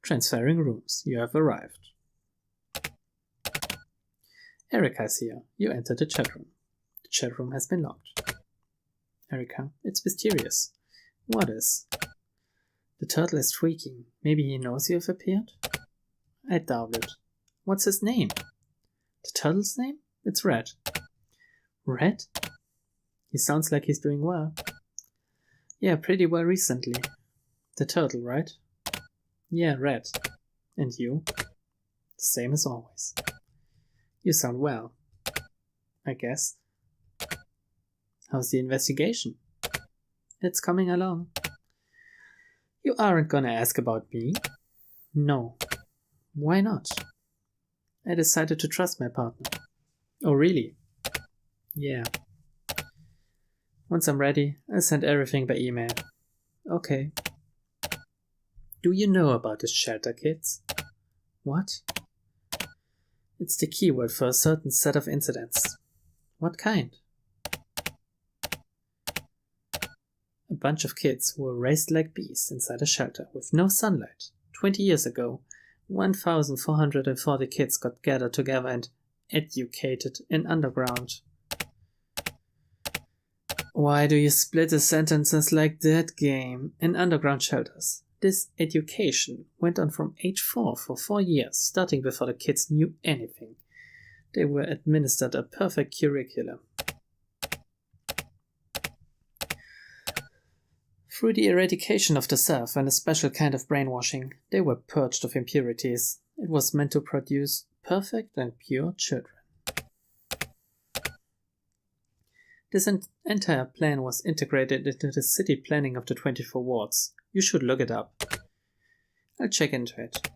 Transferring rooms. You have arrived. Erika is here. You enter the chat room. The chat room has been locked. Erika, it's mysterious. What is? The turtle is tweaking. Maybe he knows you have appeared? I doubt it. What's his name? The turtle's name? It's Red. Red? He sounds like he's doing well. Yeah, pretty well recently. The turtle, right? Yeah, Red. And you? The same as always. You sound well. I guess. How's the investigation? It's coming along. You aren't gonna ask about me? No. Why not? I decided to trust my partner. Oh, really? Yeah. Once I'm ready, I'll send everything by email. Okay. Do you know about the shelter kits? What? It's the keyword for a certain set of incidents. What kind? A bunch of kids who were raised like bees inside a shelter with no sunlight. 20 years ago, 1,440 kids got gathered together and educated in underground. Why do you split the sentences like that, game? In underground shelters. This education went on from age 4 for 4 years, starting before the kids knew anything. They were administered a perfect curriculum. Through the eradication of the self and a special kind of brainwashing, they were purged of impurities. It was meant to produce perfect and pure children. This entire plan was integrated into the city planning of the 24 wards. You should look it up. I'll check into it.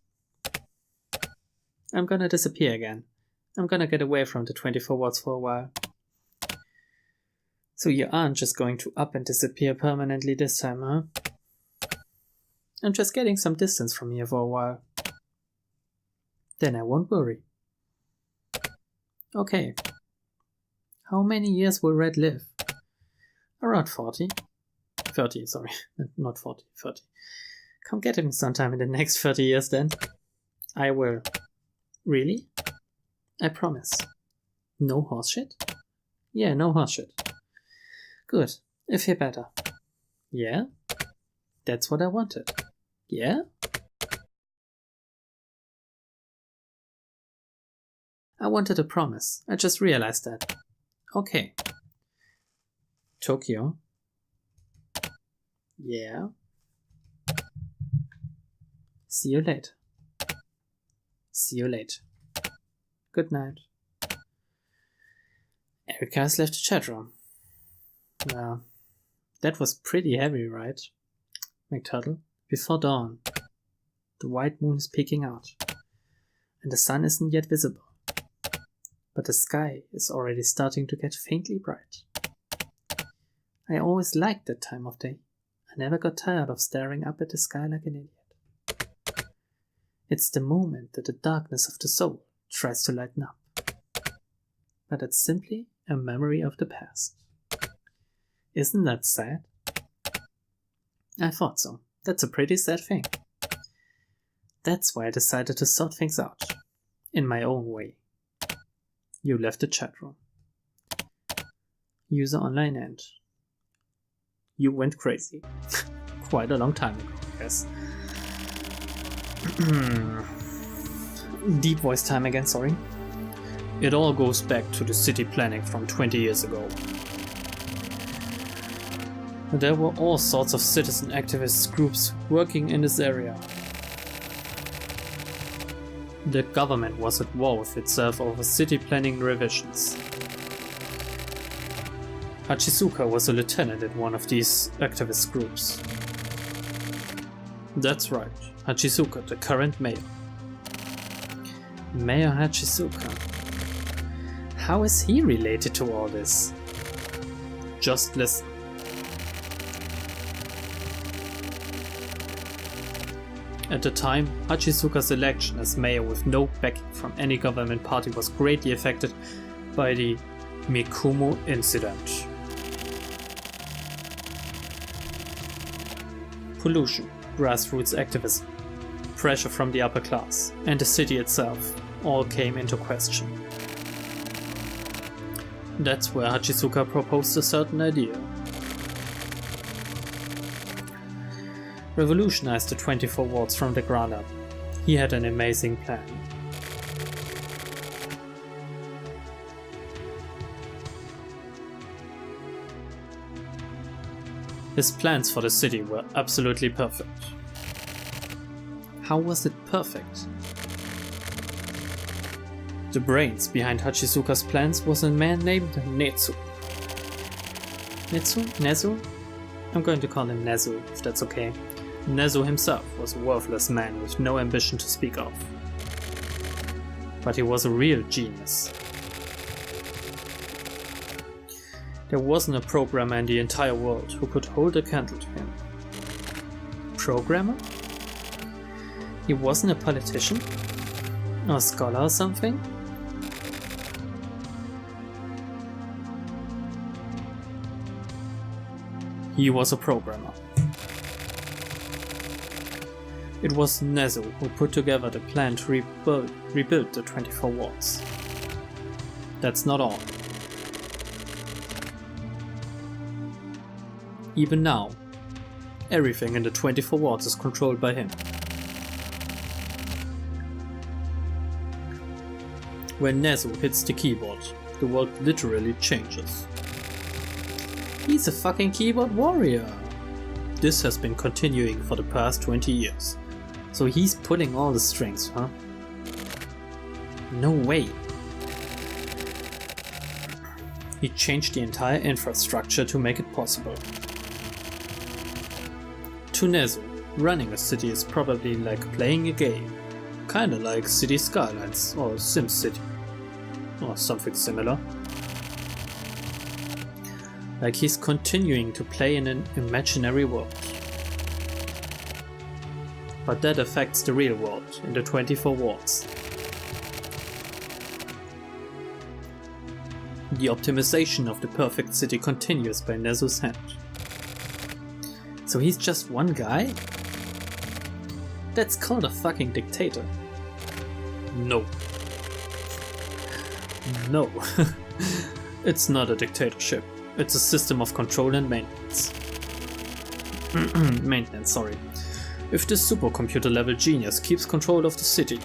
I'm gonna disappear again. I'm gonna get away from the 24 wards for a while. So you aren't just going to up and disappear permanently this time, huh? I'm just getting some distance from here for a while. Then I won't worry. Okay. How many years will Red live? Around 40. 30, sorry. Not 40, 30. Come get him sometime in the next 30 years then. I will. Really? I promise. No horseshit? Yeah, no horseshit. Good. I feel better. Yeah? That's what I wanted. Yeah? I wanted a promise. I just realized that. Okay. Tokyo. Yeah. See you later. See you later. Good night. Erika has left the chat room. Well, that was pretty heavy, right? McTurtle, before dawn. The white moon is peeking out, and the sun isn't yet visible. But the sky is already starting to get faintly bright. I always liked that time of day. I never got tired of staring up at the sky like an idiot. It's the moment that the darkness of the soul tries to lighten up. But it's simply a memory of the past. Isn't that sad? I thought so. That's a pretty sad thing. That's why I decided to sort things out. In my own way. You left the chat room. User online and you went crazy. Quite a long time ago, I guess. Deep voice time again, sorry. It all goes back to the city planning from 20 years ago. There were all sorts of citizen activist groups working in this area. The government was at war with itself over city planning revisions. Hachizuka was a lieutenant in one of these activist groups. That's right, Hachizuka, the current mayor. Mayor Hachizuka. How is he related to all this? Just listen. At the time, Hachizuka's election as mayor with no backing from any government party was greatly affected by the Mikumo incident. Pollution, grassroots activism, pressure from the upper class, and the city itself all came into question. That's where Hachizuka proposed a certain idea. Revolutionize the 24 wards from the ground up. He had an amazing plan. His plans for the city were absolutely perfect. How was it perfect? The brains behind Hachizuka's plans was a man named Netsu. Nezu? I'm going to call him Nezu, if that's okay. Nezu himself was a worthless man with no ambition to speak of. But he was a real genius. There wasn't a programmer in the entire world who could hold a candle to him. Programmer? He wasn't a politician? Or a scholar or something? He was a programmer. It was Nezu who put together the plan to rebuild the 24 wards. That's not all. Even now, everything in the 24 wards is controlled by him. When Nezu hits the keyboard, the world literally changes. He's a fucking keyboard warrior! This has been continuing for the past 20 years. So he's pulling all the strings, huh? No way! He changed the entire infrastructure to make it possible. To Nezu, running a city is probably like playing a game. Kinda like City Skylines or SimCity. Or something similar. Like he's continuing to play in an imaginary world. But that affects the real world in the 24 wards. The optimization of the perfect city continues by Nezu's hand. So he's just one guy? That's called a fucking dictator. No. No. It's not a dictatorship. It's a system of control and maintenance. Maintenance, sorry. If this supercomputer level genius keeps control of the city,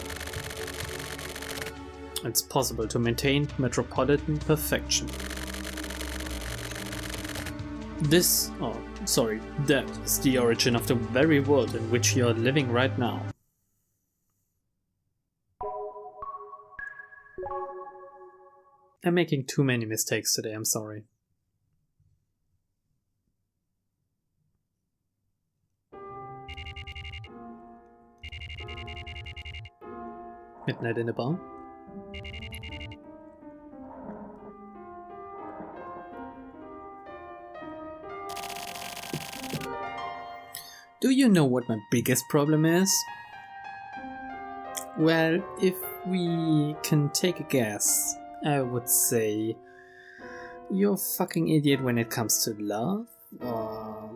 it's possible to maintain metropolitan perfection. That is the origin of the very world in which you are living right now. I'm making too many mistakes today, I'm sorry. Midnight in a bar? Do you know what my biggest problem is? Well, if we can take a guess, I would say you're a fucking idiot when it comes to love or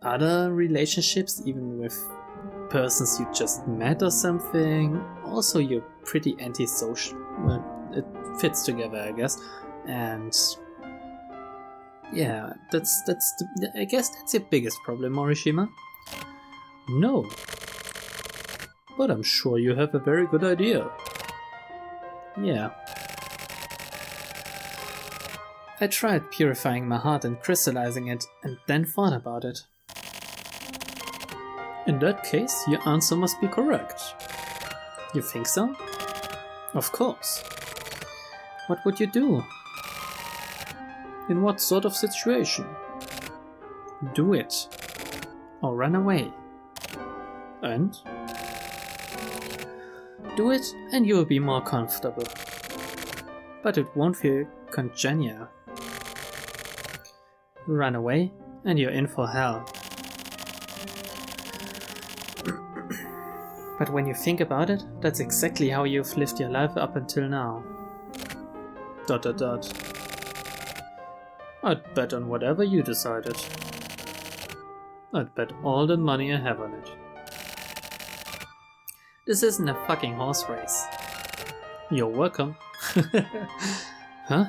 other relationships, even with persons you just met or something. Also, you're pretty antisocial. Well, it fits together, I guess. And yeah, I guess that's your biggest problem, Morishima. No. But I'm sure you have a very good idea. Yeah. I tried purifying my heart and crystallizing it, and then thought about it. In that case, your answer must be correct. You think so? Of course. What would you do? In what sort of situation? Do it. Or run away. And? Do it and you will be more comfortable. But it won't feel congenial. Run away and you're in for hell. But when you think about it, that's exactly how you've lived your life up until now. ... I'd bet on whatever you decided. I'd bet all the money I have on it. This isn't a fucking horse race. You're welcome. Huh?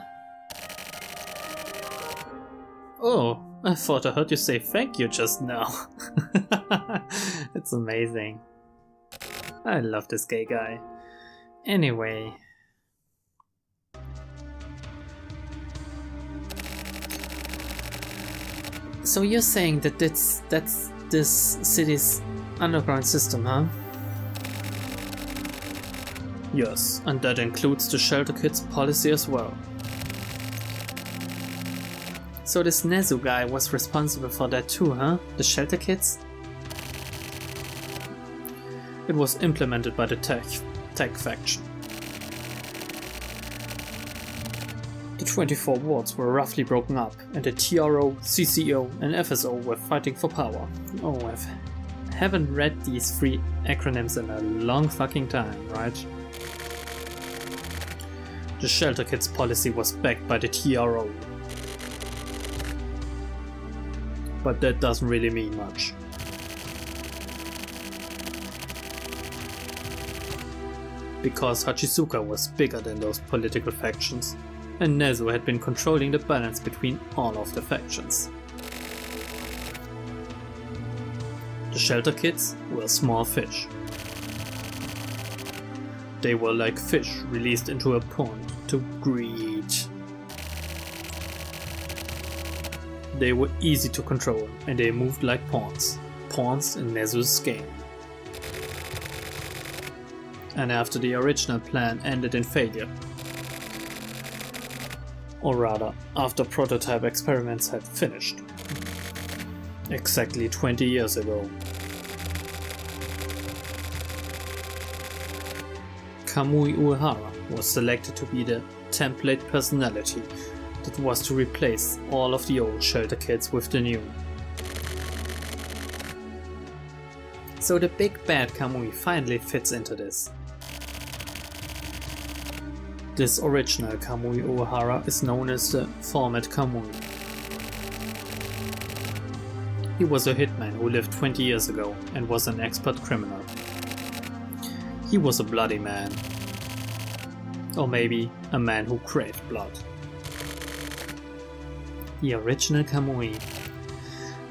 Oh, I thought I heard you say thank you just now. It's amazing. I love this gay guy. Anyway. So you're saying that that's this city's underground system, huh? Yes, and that includes the shelter kids policy as well. So this Nezu guy was responsible for that too, huh? The shelter kids? It was implemented by the tech faction. The 24 wards were roughly broken up, and the TRO, CCO and FSO were fighting for power. Oh, I haven't read these three acronyms in a long fucking time, right? The shelter kids policy was backed by the TRO. But that doesn't really mean much. Because Hachizuka was bigger than those political factions, and Nezu had been controlling the balance between all of the factions. The shelter kids were small fish. They were like fish released into a pond to breed. They were easy to control, and they moved like pawns. Pawns in Nezu's game. And after the original plan ended in failure, or rather, after prototype experiments had finished, exactly 20 years ago, Kamui Uehara was selected to be the template personality that was to replace all of the old shelter kids with the new. So the big bad Kamui finally fits into this. This original Kamui Uehara is known as the Format Kamui. He was a hitman who lived 20 years ago and was an expert criminal. He was a bloody man. Or maybe a man who craved blood. The original Kamui.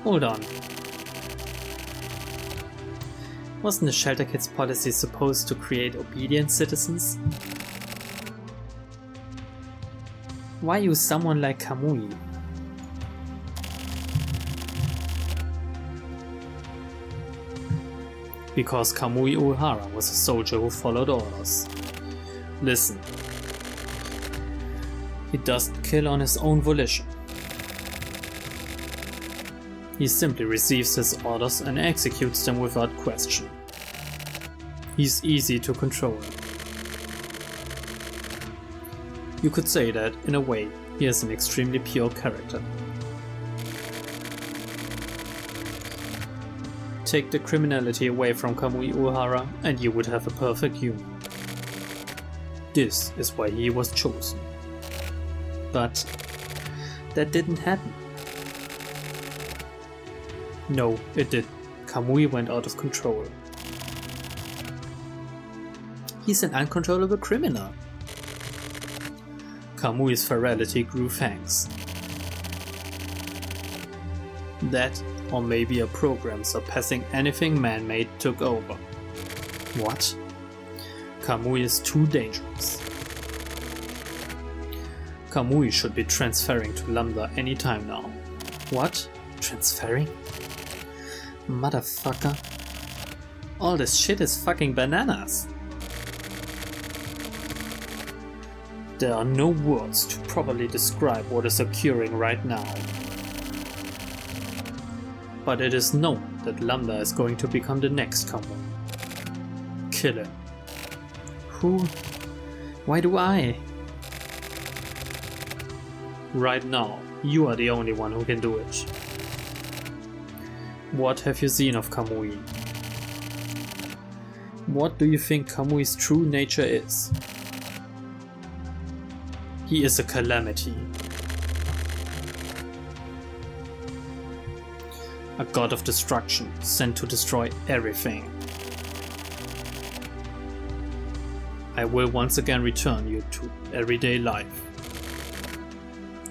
Hold on. Wasn't the shelter kids policy supposed to create obedient citizens? Why use someone like Kamui? Because Kamui Uehara was a soldier who followed orders. Listen. He doesn't kill on his own volition. He simply receives his orders and executes them without question. He's easy to control. You could say that, in a way, he is an extremely pure character. Take the criminality away from Kamui Uehara and you would have a perfect human. This is why he was chosen. But that didn't happen. No, it didn't. Kamui went out of control. He's an uncontrollable criminal. Kamui's ferality grew fangs. That, or maybe a program surpassing anything man-made, took over. What? Kamui is too dangerous. Kamui should be transferring to Lambda anytime now. What? Transferring? Motherfucker. All this shit is fucking bananas. There are no words to properly describe what is occurring right now. But it is known that Lambda is going to become the next Kamui. Kill him. Who? Why do I? Right now, you are the only one who can do it. What have you seen of Kamui? What do you think Kamui's true nature is? He is a calamity. A god of destruction sent to destroy everything. I will once again return you to everyday life.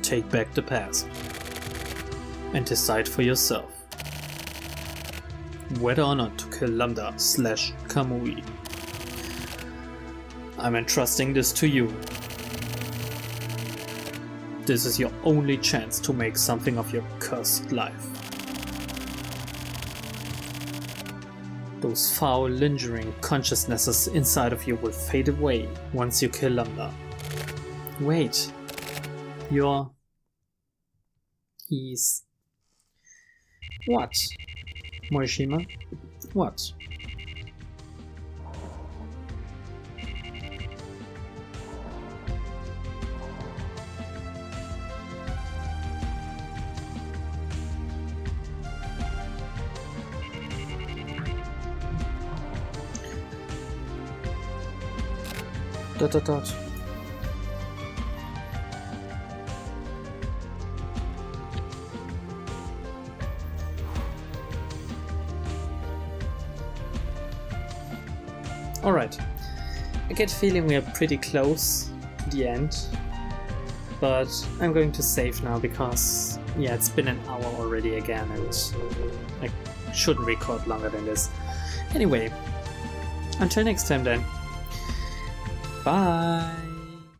Take back the past and decide for yourself whether or not to kill Lambda/Kamui. I'm entrusting this to you. This is your only chance to make something of your cursed life. Those foul, lingering consciousnesses inside of you will fade away once you kill Lambda. Wait. He's... What? Morishima? What? ... Alright, I get the feeling we are pretty close to the end, but I'm going to save now because, yeah, it's been an hour already again and I shouldn't record longer than this. Anyway, until next time then, bye!